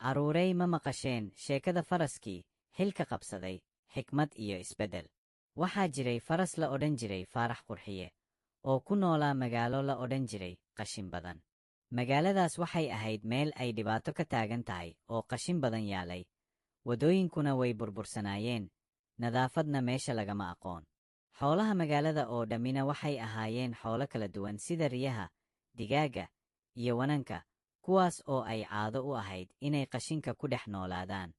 Caruurey ma maqasheen sheekada faraskii xilka qabsaday xikmad iyo isbeddel. Waxaa jiray faras la odhan jiray Faarax Qurxiye oo ku noolaa magaalo la odhan jiray qashin badan. Magaaladaas waxay ahayd meel ay dhibaato ka taagan tahay oo qashin badan yaalay, waddooyinkuna way burbursanaayeen, nadaafadna meesha lagama aqoon. Xoolaha magaalada oo dhammina waxay ahaayeen xoolo kala duwan sida riyaha, digaagga, iyo wananka, kuwaas oo ay caado u ahayd inay qashinka ku dhex noolaadaan.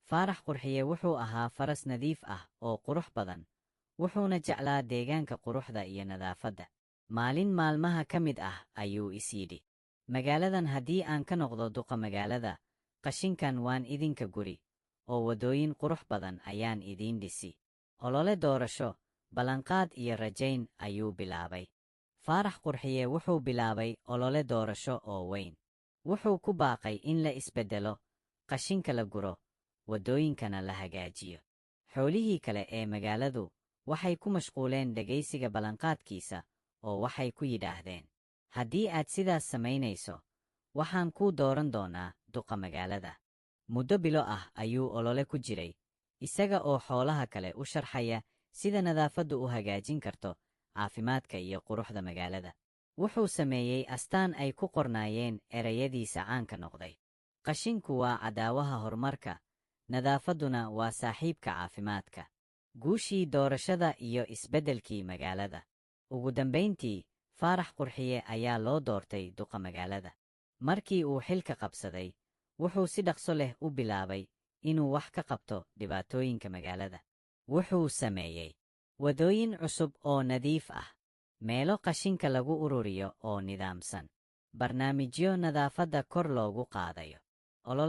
Faarax Qurxiye wuxuu ahaa faras nadiif ah oo qurux badan, wuxuuna jeclaa deegaanka quruxda iyo nadaafadda. Maalin maalmaha ka mid ah ayuu is yidhi, magaaladan haddii aan ka noqdo duqa magaalada, qashinkan waan idinka guri, oo waddooyin qurux badan ayaan idiin dhisi. Olole doorasho, ballanqaad iyo rajayn ayuu bilaabay. Faarax Qurxiye wuxuu bilaabay olole doorasho oo weyn. Wuxuu ku baaqay in la isbeddelo, qashinka la guro, waddooyinkana la hagaajiyo. Xoolihii kale ee magaaladu waxay ku mashquuleen dhegaysiga ballanqaadkiisa oo waxay ku yidhaahdeen, haddii aad sidaas samaynayso, waxaan kuu dooran doonaa duqa magaalada. Muddo bilo ah ayuu olole ku jiray, isaga oo xoolaha kale u sharxaya sida nadaafaddu u hagaajin karto caafimaadka iyo quruxda magaalada. Wuxuu sameeyey astaan ay ku qornaayeen erayadiisa caanka noqday. Qashinku waa cadaawaha horumarka, nadaafadduna waa saaxiibka caafimaadka. Guushii doorashada iyo isbeddelkii magaalada. Ugu dambayntii, Faarax Qurxiye ayaa loo doortay duqa magaalada. Markii uu xilka qabsaday, wuxuu si dhaqso leh u bilaabay inuu wax ka qabto dhibaatooyinka magaalada. Wuxuu sameeyey waddooyin cusub oo nadiif ah, meelo qashinka lagu ururiyo oo nidaamsan, barnaamijyo nadaafadda kor loogu qaadayo, olole